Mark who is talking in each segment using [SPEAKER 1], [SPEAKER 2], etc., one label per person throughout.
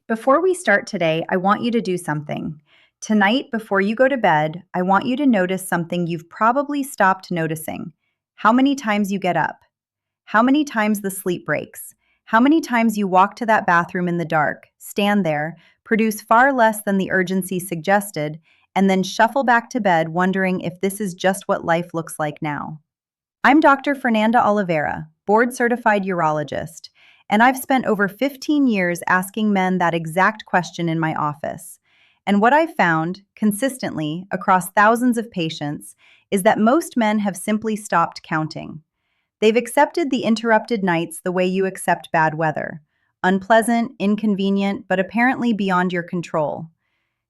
[SPEAKER 1] Before we start today, I want you to do something. Tonight, before you go to bed, I want you to notice something you've probably stopped noticing. How many times you get up, how many times the sleep breaks, how many times you walk to that bathroom in the dark, stand there, produce far less than the urgency suggested, and then shuffle back to bed wondering if this is just what life looks like now. I'm Dr. Fernanda Oliveira, board certified urologist, and I've spent over 15 years asking men that exact question in my office. And what I've found, consistently, across thousands of patients, is that most men have simply stopped counting. They've accepted the interrupted nights the way you accept bad weather. Unpleasant, inconvenient, but apparently beyond your control.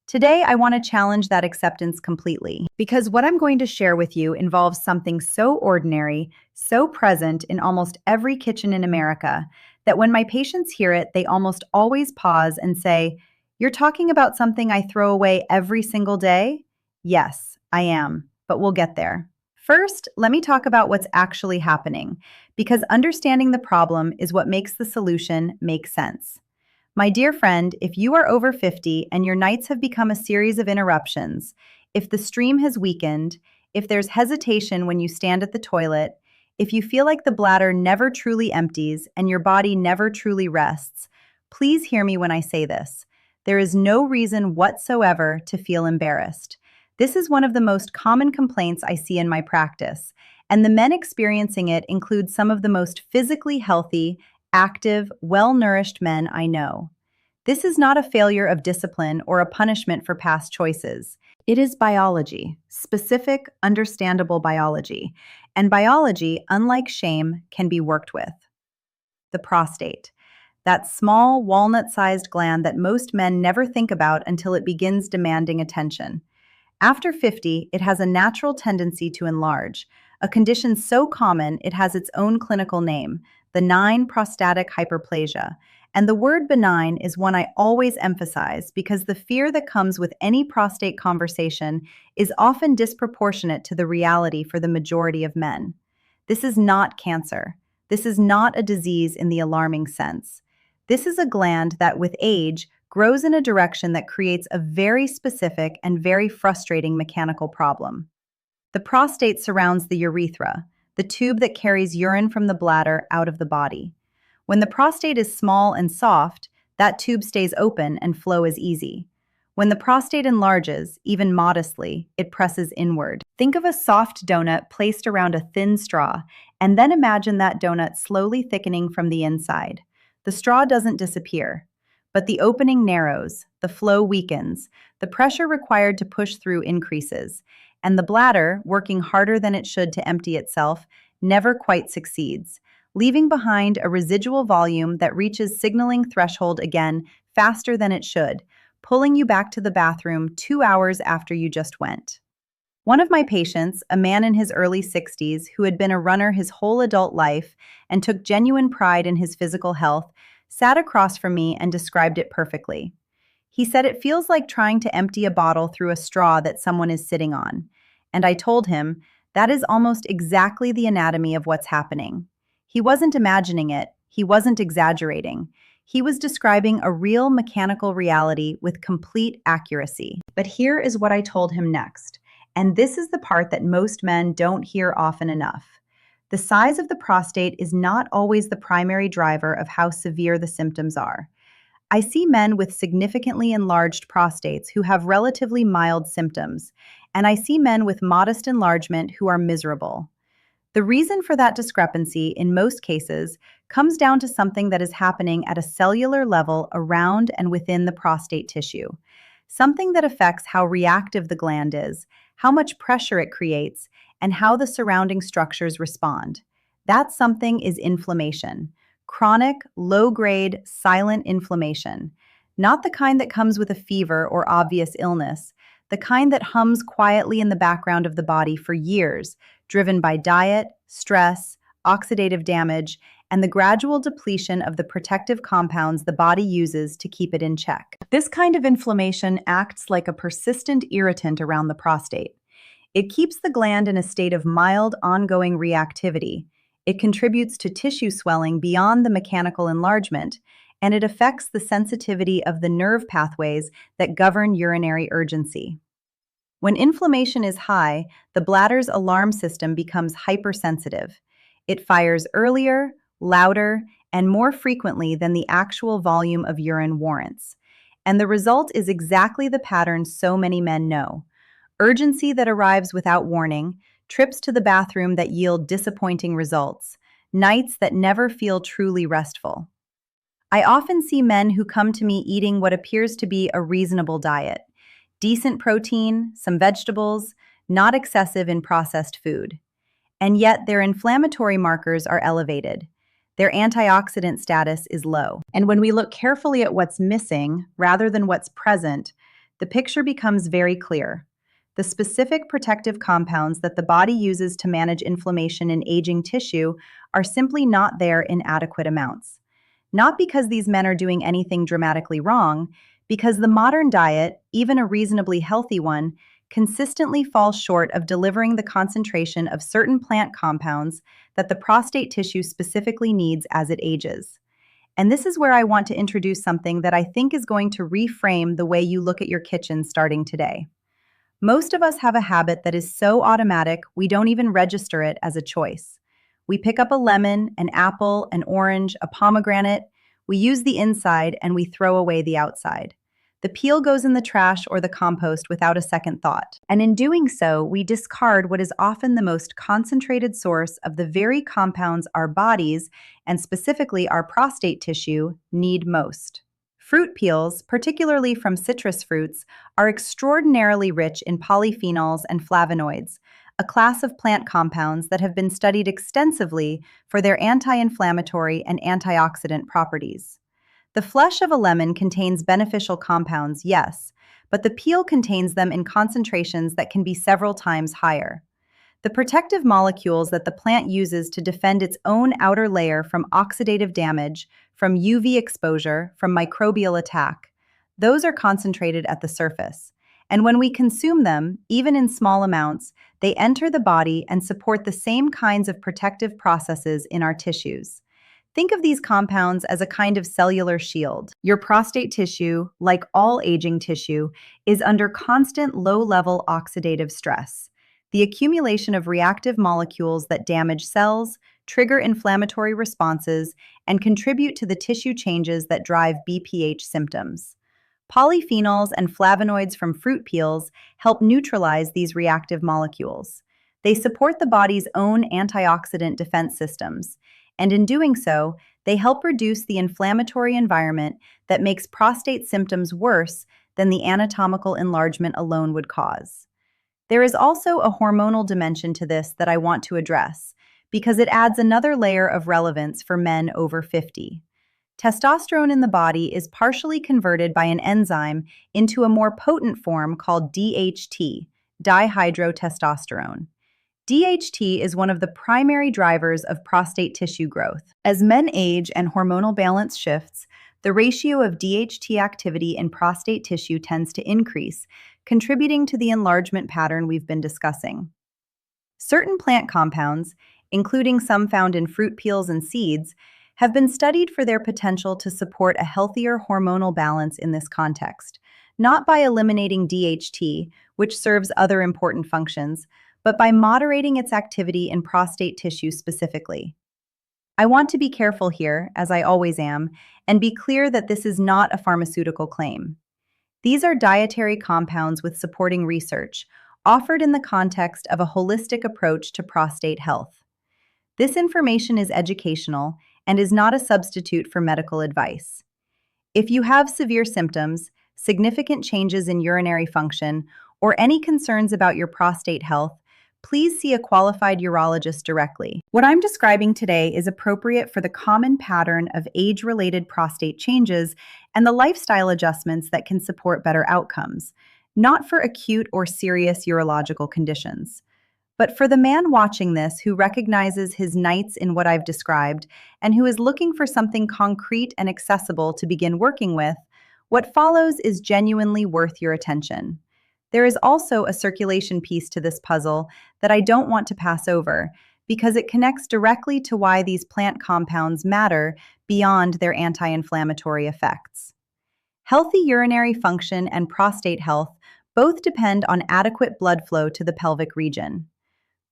[SPEAKER 1] Today, I want to challenge that acceptance completely, because what I'm going to share with you involves something so ordinary, so present in almost every kitchen in America, that when my patients hear it, they almost always pause and say, "You're talking about something I throw away every single day?" Yes, I am, but we'll get there. First, let me talk about what's actually happening, because understanding the problem is what makes the solution make sense. My dear friend, if you are over 50 and your nights have become a series of interruptions, if the stream has weakened, if there's hesitation when you stand at the toilet, if you feel like the bladder never truly empties and your body never truly rests, please hear me when I say this. There is no reason whatsoever to feel embarrassed. This is one of the most common complaints I see in my practice, and the men experiencing it include some of the most physically healthy, active, well-nourished men I know. This is not a failure of discipline or a punishment for past choices. It is biology, specific, understandable biology. And biology, unlike shame, can be worked with. The prostate. That small, walnut-sized gland that most men never think about until it begins demanding attention. After 50, it has a natural tendency to enlarge, a condition so common it has its own clinical name, benign prostatic hyperplasia. And the word benign is one I always emphasize because the fear that comes with any prostate conversation is often disproportionate to the reality for the majority of men. This is not cancer. This is not a disease in the alarming sense. This is a gland that, with age, grows in a direction that creates a very specific and very frustrating mechanical problem. The prostate surrounds the urethra, the tube that carries urine from the bladder out of the body. When the prostate is small and soft, that tube stays open and flow is easy. When the prostate enlarges, even modestly, it presses inward. Think of a soft donut placed around a thin straw, and then imagine that donut slowly thickening from the inside. The straw doesn't disappear, but the opening narrows, the flow weakens, the pressure required to push through increases, and the bladder, working harder than it should to empty itself, never quite succeeds, leaving behind a residual volume that reaches signaling threshold again faster than it should, pulling you back to the bathroom 2 hours after you just went. One of my patients, a man in his early 60s who had been a runner his whole adult life and took genuine pride in his physical health, sat across from me and described it perfectly. He said it feels like trying to empty a bottle through a straw that someone is sitting on. And I told him, that is almost exactly the anatomy of what's happening. He wasn't imagining it, he wasn't exaggerating. He was describing a real mechanical reality with complete accuracy. But here is what I told him next, and this is the part that most men don't hear often enough. The size of the prostate is not always the primary driver of how severe the symptoms are. I see men with significantly enlarged prostates who have relatively mild symptoms, and I see men with modest enlargement who are miserable. The reason for that discrepancy, in most cases, comes down to something that is happening at a cellular level around and within the prostate tissue, something that affects how reactive the gland is, how much pressure it creates, and how the surrounding structures respond. That something is inflammation. Chronic, low-grade, silent inflammation. Not the kind that comes with a fever or obvious illness, the kind that hums quietly in the background of the body for years, driven by diet, stress, oxidative damage, and the gradual depletion of the protective compounds the body uses to keep it in check. This kind of inflammation acts like a persistent irritant around the prostate. It keeps the gland in a state of mild, ongoing reactivity. It contributes to tissue swelling beyond the mechanical enlargement, and it affects the sensitivity of the nerve pathways that govern urinary urgency. When inflammation is high, the bladder's alarm system becomes hypersensitive. It fires earlier, louder, and more frequently than the actual volume of urine warrants. And the result is exactly the pattern so many men know: urgency that arrives without warning, trips to the bathroom that yield disappointing results, nights that never feel truly restful. I often see men who come to me eating what appears to be a reasonable diet: decent protein, some vegetables, not excessive in processed food. And yet their inflammatory markers are elevated. Their antioxidant status is low. And when we look carefully at what's missing rather than what's present, the picture becomes very clear. The specific protective compounds that the body uses to manage inflammation in aging tissue are simply not there in adequate amounts. Not because these men are doing anything dramatically wrong, because the modern diet, even a reasonably healthy one, consistently falls short of delivering the concentration of certain plant compounds that the prostate tissue specifically needs as it ages. And this is where I want to introduce something that I think is going to reframe the way you look at your kitchen starting today. Most of us have a habit that is so automatic we don't even register it as a choice. We pick up a lemon, an apple, an orange, a pomegranate. We use the inside and we throw away the outside. The peel goes in the trash or the compost without a second thought. And in doing so, we discard what is often the most concentrated source of the very compounds our bodies, and specifically our prostate tissue, need most. Fruit peels, particularly from citrus fruits, are extraordinarily rich in polyphenols and flavonoids, a class of plant compounds that have been studied extensively for their anti-inflammatory and antioxidant properties. The flesh of a lemon contains beneficial compounds, yes, but the peel contains them in concentrations that can be several times higher. The protective molecules that the plant uses to defend its own outer layer from oxidative damage, from UV exposure, from microbial attack, those are concentrated at the surface. And when we consume them, even in small amounts, they enter the body and support the same kinds of protective processes in our tissues. Think of these compounds as a kind of cellular shield. Your prostate tissue, like all aging tissue, is under constant low-level oxidative stress. The accumulation of reactive molecules that damage cells, trigger inflammatory responses, and contribute to the tissue changes that drive BPH symptoms. Polyphenols and flavonoids from fruit peels help neutralize these reactive molecules. They support the body's own antioxidant defense systems, and in doing so, they help reduce the inflammatory environment that makes prostate symptoms worse than the anatomical enlargement alone would cause. There is also a hormonal dimension to this that I want to address, because it adds another layer of relevance for men over 50. Testosterone in the body is partially converted by an enzyme into a more potent form called DHT, dihydrotestosterone. DHT is one of the primary drivers of prostate tissue growth. As men age and hormonal balance shifts, the ratio of DHT activity in prostate tissue tends to increase, contributing to the enlargement pattern we've been discussing. Certain plant compounds, including some found in fruit peels and seeds, have been studied for their potential to support a healthier hormonal balance in this context, not by eliminating DHT, which serves other important functions, but by moderating its activity in prostate tissue specifically. I want to be careful here, as I always am, and be clear that this is not a pharmaceutical claim. These are dietary compounds with supporting research, offered in the context of a holistic approach to prostate health. This information is educational and is not a substitute for medical advice. If you have severe symptoms, significant changes in urinary function, or any concerns about your prostate health, please see a qualified urologist directly. What I'm describing today is appropriate for the common pattern of age-related prostate changes and the lifestyle adjustments that can support better outcomes, not for acute or serious urological conditions. But for the man watching this who recognizes his nights in what I've described and who is looking for something concrete and accessible to begin working with, what follows is genuinely worth your attention. There is also a circulation piece to this puzzle that I don't want to pass over, because it connects directly to why these plant compounds matter beyond their anti-inflammatory effects. Healthy urinary function and prostate health both depend on adequate blood flow to the pelvic region.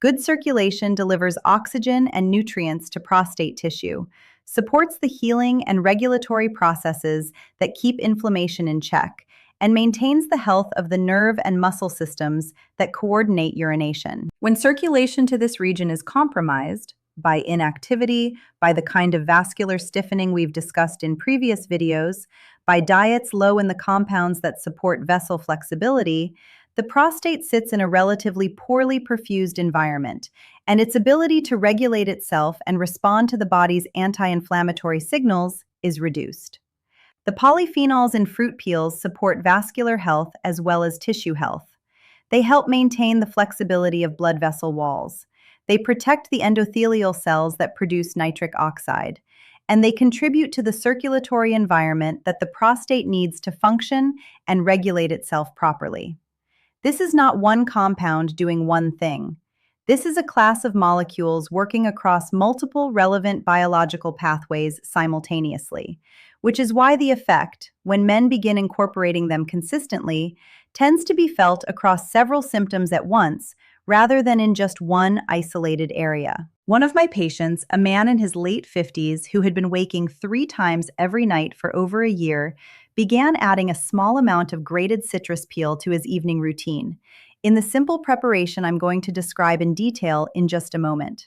[SPEAKER 1] Good circulation delivers oxygen and nutrients to prostate tissue, supports the healing and regulatory processes that keep inflammation in check, and maintains the health of the nerve and muscle systems that coordinate urination. When circulation to this region is compromised, by inactivity, by the kind of vascular stiffening we've discussed in previous videos, by diets low in the compounds that support vessel flexibility, the prostate sits in a relatively poorly perfused environment, and its ability to regulate itself and respond to the body's anti-inflammatory signals is reduced. The polyphenols in fruit peels support vascular health as well as tissue health. They help maintain the flexibility of blood vessel walls. They protect the endothelial cells that produce nitric oxide, and they contribute to the circulatory environment that the prostate needs to function and regulate itself properly. This is not one compound doing one thing. This is a class of molecules working across multiple relevant biological pathways simultaneously, which is why the effect, when men begin incorporating them consistently, tends to be felt across several symptoms at once rather than in just one isolated area. One of my patients, a man in his late 50s who had been waking 3 times every night for over a year, began adding a small amount of grated citrus peel to his evening routine, in the simple preparation I'm going to describe in detail in just a moment.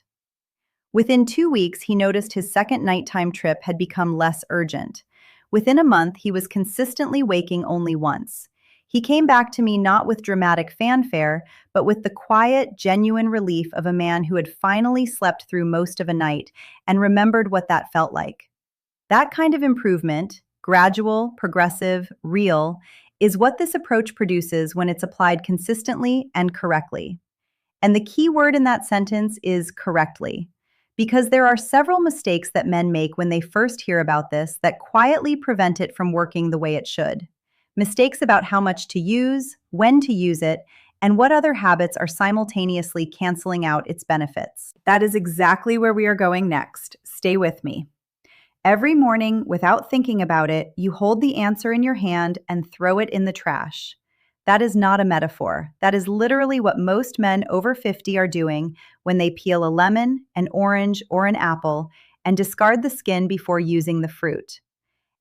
[SPEAKER 1] Within 2 weeks, he noticed his second nighttime trip had become less urgent. Within a month, he was consistently waking only once. He came back to me not with dramatic fanfare, but with the quiet, genuine relief of a man who had finally slept through most of a night and remembered what that felt like. That kind of improvement, gradual, progressive, real, is what this approach produces when it's applied consistently and correctly. And the key word in that sentence is correctly, because there are several mistakes that men make when they first hear about this that quietly prevent it from working the way it should. Mistakes about how much to use, when to use it, and what other habits are simultaneously canceling out its benefits. That is exactly where we are going next. Stay with me. Every morning, without thinking about it, you hold the answer in your hand and throw it in the trash. That is not a metaphor. That is literally what most men over 50 are doing when they peel a lemon, an orange, or an apple and discard the skin before using the fruit.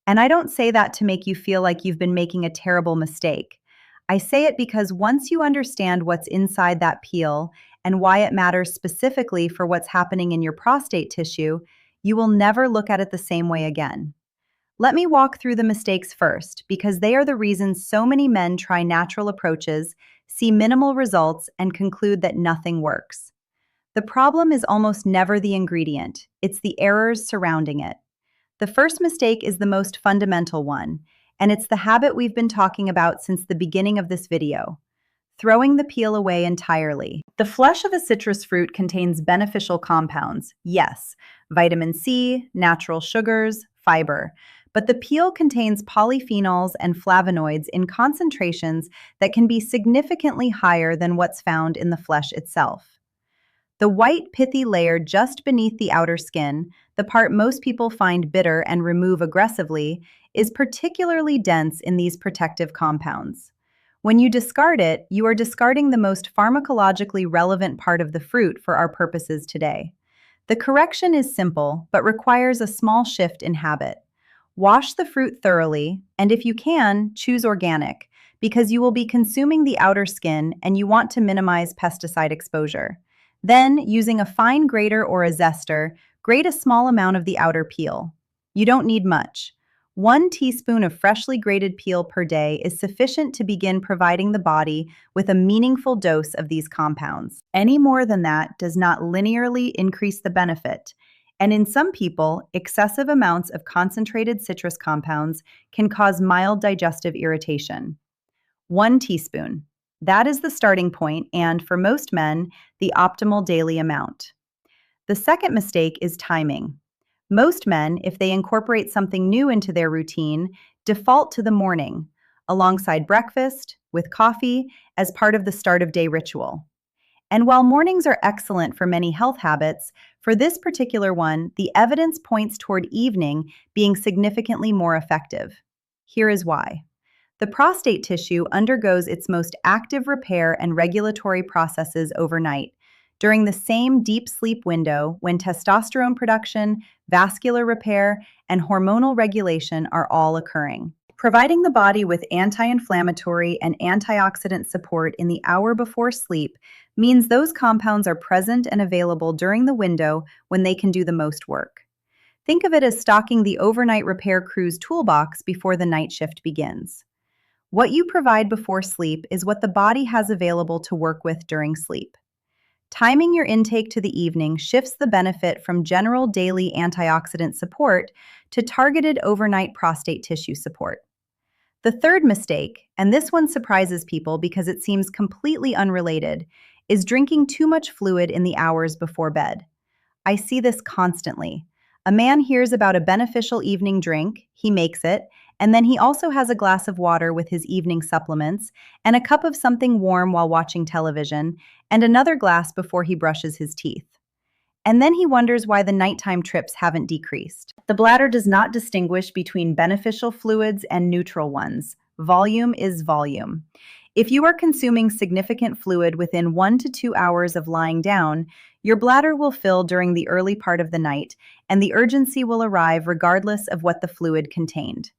[SPEAKER 1] And I don't say that to make you feel like you've been making a terrible mistake. I say it because once you understand what's inside that peel and why it matters specifically for what's happening in your prostate tissue, you will never look at it the same way again. Let me walk through the mistakes first, because they are the reasons so many men try natural approaches, see minimal results, and conclude that nothing works. The problem is almost never the ingredient, it's the errors surrounding it. The first mistake is the most fundamental one, and it's the habit we've been talking about since the beginning of this video: throwing the peel away entirely. The flesh of a citrus fruit contains beneficial compounds, yes, vitamin C, natural sugars, fiber, but the peel contains polyphenols and flavonoids in concentrations that can be significantly higher than what's found in the flesh itself. The white, pithy layer just beneath the outer skin, the part most people find bitter and remove aggressively, is particularly dense in these protective compounds. When you discard it, you are discarding the most pharmacologically relevant part of the fruit for our purposes today. The correction is simple, but requires a small shift in habit. Wash the fruit thoroughly, and if you can, choose organic, because you will be consuming the outer skin and you want to minimize pesticide exposure. Then, using a fine grater or a zester, grate a small amount of the outer peel. You don't need much. 1 teaspoon of freshly grated peel per day is sufficient to begin providing the body with a meaningful dose of these compounds. Any more than that does not linearly increase the benefit, and in some people, excessive amounts of concentrated citrus compounds can cause mild digestive irritation. 1 teaspoon. That is the starting point and, for most men, the optimal daily amount. The second mistake is timing. Most men, if they incorporate something new into their routine, default to the morning, alongside breakfast, with coffee, as part of the start of day ritual. And while mornings are excellent for many health habits, for this particular one, the evidence points toward evening being significantly more effective. Here is why. The prostate tissue undergoes its most active repair and regulatory processes overnight, during the same deep sleep window when testosterone production, vascular repair, and hormonal regulation are all occurring. Providing the body with anti-inflammatory and antioxidant support in the hour before sleep means those compounds are present and available during the window when they can do the most work. Think of it as stocking the overnight repair crew's toolbox before the night shift begins. What you provide before sleep is what the body has available to work with during sleep. Timing your intake to the evening shifts the benefit from general daily antioxidant support to targeted overnight prostate tissue support. The third mistake, and this one surprises people because it seems completely unrelated, is drinking too much fluid in the hours before bed. I see this constantly. A man hears about a beneficial evening drink, he makes it, and then he also has a glass of water with his evening supplements, and a cup of something warm while watching television, and another glass before he brushes his teeth. And then he wonders why the nighttime trips haven't decreased. The bladder does not distinguish between beneficial fluids and neutral ones. Volume is volume. If you are consuming significant fluid within 1 to 2 hours of lying down, your bladder will fill during the early part of the night, and the urgency will arrive regardless of what the fluid contained.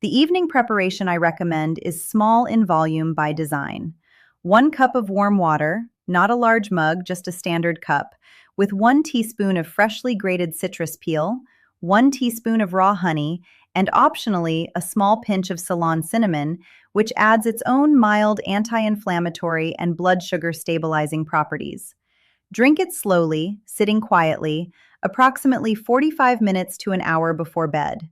[SPEAKER 1] The evening preparation I recommend is small in volume by design. 1 cup of warm water, not a large mug, just a standard cup, with 1 teaspoon of freshly grated citrus peel, 1 teaspoon of raw honey, and optionally a small pinch of Ceylon cinnamon, which adds its own mild anti-inflammatory and blood sugar stabilizing properties. Drink it slowly, sitting quietly, approximately 45 minutes to an hour before bed.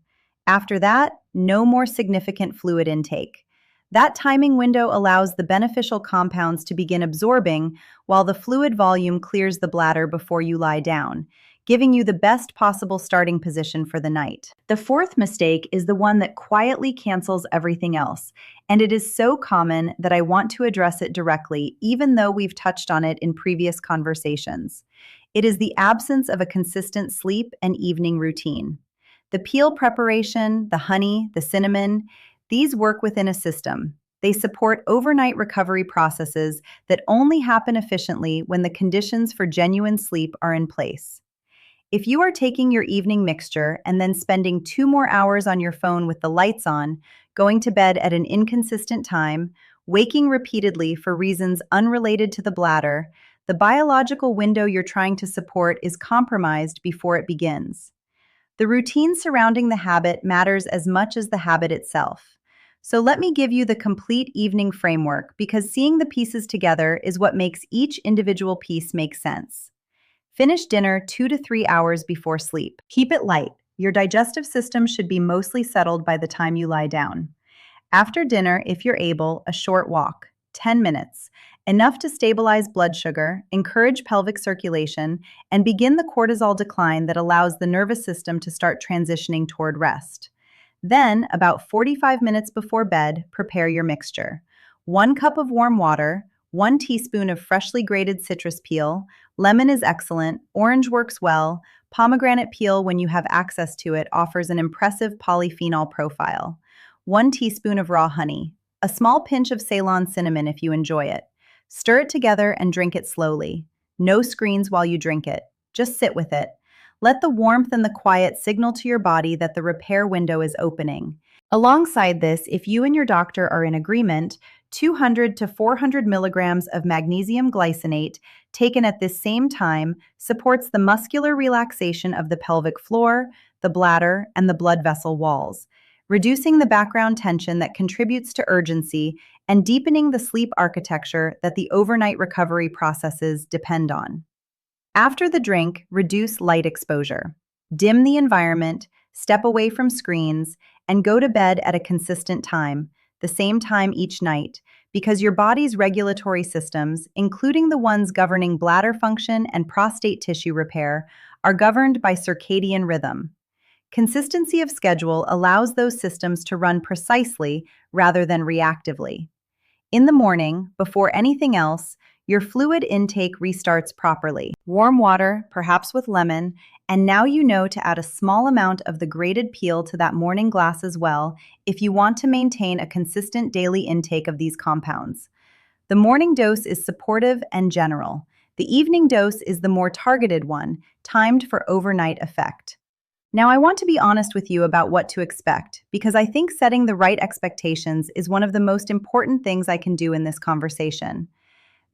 [SPEAKER 1] After that, no more significant fluid intake. That timing window allows the beneficial compounds to begin absorbing while the fluid volume clears the bladder before you lie down, giving you the best possible starting position for the night. The fourth mistake is the one that quietly cancels everything else, and it is so common that I want to address it directly, even though we've touched on it in previous conversations. It is the absence of a consistent sleep and evening routine. The peel preparation, the honey, the cinnamon, these work within a system. They support overnight recovery processes that only happen efficiently when the conditions for genuine sleep are in place. If you are taking your evening mixture and then spending 2 more hours on your phone with the lights on, going to bed at an inconsistent time, waking repeatedly for reasons unrelated to the bladder, the biological window you're trying to support is compromised before it begins. The routine surrounding the habit matters as much as the habit itself. So let me give you the complete evening framework, because seeing the pieces together is what makes each individual piece make sense. Finish dinner 2 to 3 hours before sleep. Keep it light. Your digestive system should be mostly settled by the time you lie down. After dinner, if you're able, a short walk, 10 minutes, enough to stabilize blood sugar, encourage pelvic circulation, and begin the cortisol decline that allows the nervous system to start transitioning toward rest. Then, about 45 minutes before bed, prepare your mixture. 1 cup of warm water, 1 teaspoon of freshly grated citrus peel, lemon is excellent, orange works well, pomegranate peel, when you have access to it, offers an impressive polyphenol profile. 1 teaspoon of raw honey, a small pinch of Ceylon cinnamon if you enjoy it. Stir it together and drink it slowly. No screens while you drink it. Just sit with it. Let the warmth and the quiet signal to your body that the repair window is opening. Alongside this, if you and your doctor are in agreement, 200 to 400 milligrams of magnesium glycinate taken at this same time supports the muscular relaxation of the pelvic floor, the bladder, and the blood vessel walls, reducing the background tension that contributes to urgency and deepening the sleep architecture that the overnight recovery processes depend on. After the drink, reduce light exposure. Dim the environment, step away from screens, and go to bed at a consistent time, the same time each night, because your body's regulatory systems, including the ones governing bladder function and prostate tissue repair, are governed by circadian rhythm. Consistency of schedule allows those systems to run precisely rather than reactively. In the morning, before anything else, Your fluid intake restarts properly. Warm water, perhaps with lemon, and now you know to add a small amount of the grated peel to that morning glass as well if you want to maintain a consistent daily intake of these compounds. The morning dose is supportive and general. The evening dose is the more targeted one, timed for overnight effect. Now, I want to be honest with you about what to expect, because I think setting the right expectations is one of the most important things I can do in this conversation.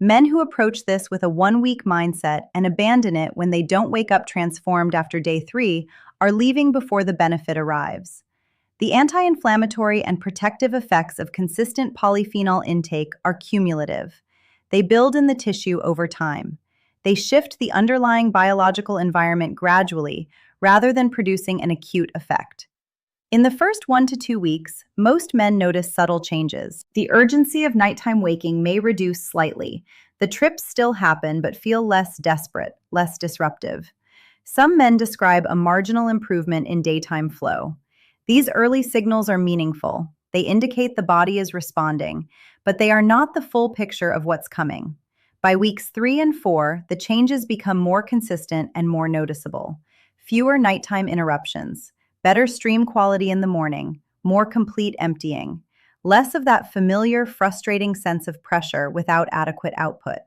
[SPEAKER 1] Men who approach this with a 1 week mindset and abandon it when they don't wake up transformed after day 3 are leaving before the benefit arrives. The anti-inflammatory and protective effects of consistent polyphenol intake are cumulative. They build in the tissue over time. They shift the underlying biological environment gradually rather than producing an acute effect. In the first 1 to 2 weeks, most men notice subtle changes. The urgency of nighttime waking may reduce slightly. The trips still happen but feel less desperate, less disruptive. Some men describe a marginal improvement in daytime flow. These early signals are meaningful. They indicate the body is responding, but they are not the full picture of what's coming. By weeks 3 and 4, the changes become more consistent and more noticeable. Fewer nighttime interruptions. Better stream quality in the morning, more complete emptying, less of that familiar, frustrating sense of pressure without adequate output.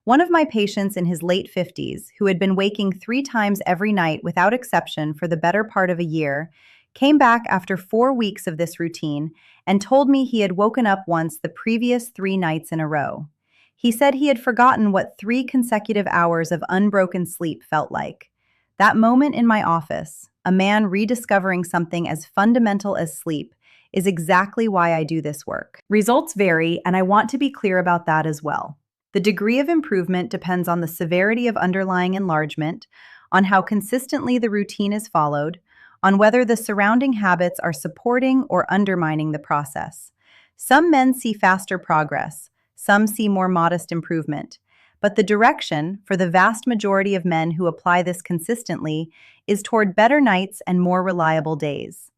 [SPEAKER 1] One of my patients in his late 50s, who had been waking 3 times every night without exception for the better part of a year, came back after 4 weeks of this routine and told me he had woken up once the previous 3 nights in a row. He said he had forgotten what 3 consecutive hours of unbroken sleep felt like. That moment in my office, a man rediscovering something as fundamental as sleep, is exactly why I do this work. Results vary, and I want to be clear about that as well. The degree of improvement depends on the severity of underlying enlargement, on how consistently the routine is followed, on whether the surrounding habits are supporting or undermining the process. Some men see faster progress, some see more modest improvement. But the direction, for the vast majority of men who apply this consistently, is toward better nights and more reliable days.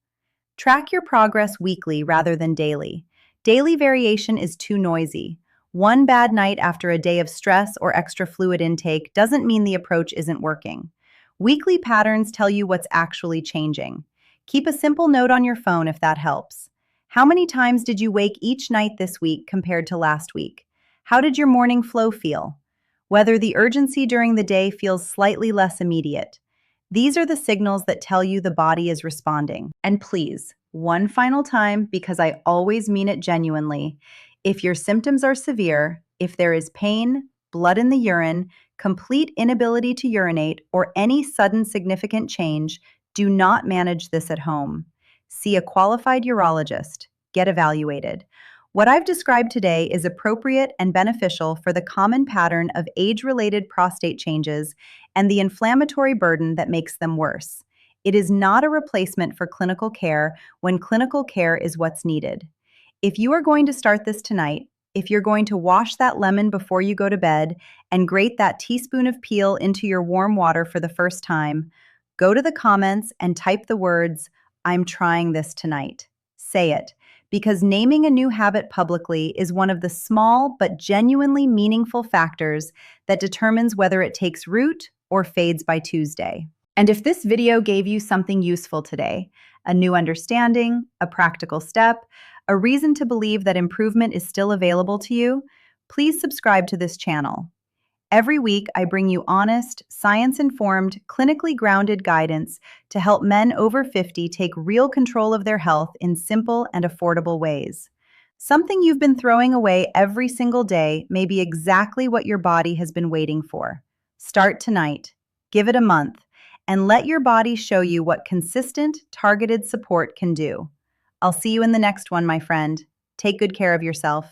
[SPEAKER 1] Track your progress weekly rather than daily. Daily variation is too noisy. One bad night after a day of stress or extra fluid intake doesn't mean the approach isn't working. Weekly patterns tell you what's actually changing. Keep a simple note on your phone if that helps. How many times did you wake each night this week compared to last week? How did your morning flow feel? Whether the urgency during the day feels slightly less immediate. These are the signals that tell you the body is responding. And please, one final time, because I always mean it genuinely, if your symptoms are severe, if there is pain, blood in the urine, complete inability to urinate, or any sudden significant change, do not manage this at home. See a qualified urologist. Get evaluated. What I've described today is appropriate and beneficial for the common pattern of age-related prostate changes and the inflammatory burden that makes them worse. It is not a replacement for clinical care when clinical care is what's needed. If you are going to start this tonight, if you're going to wash that lemon before you go to bed and grate that teaspoon of peel into your warm water for the first time, go to the comments and type the words, "I'm trying this tonight." Say it. Because naming a new habit publicly is one of the small but genuinely meaningful factors that determines whether it takes root or fades by Tuesday. And if this video gave you something useful today, a new understanding, a practical step, a reason to believe that improvement is still available to you, please subscribe to this channel. Every week, I bring you honest, science-informed, clinically grounded guidance to help men over 50 take real control of their health in simple and affordable ways. Something you've been throwing away every single day may be exactly what your body has been waiting for. Start tonight, give it a month, and let your body show you what consistent, targeted support can do. I'll see you in the next one, my friend. Take good care of yourself.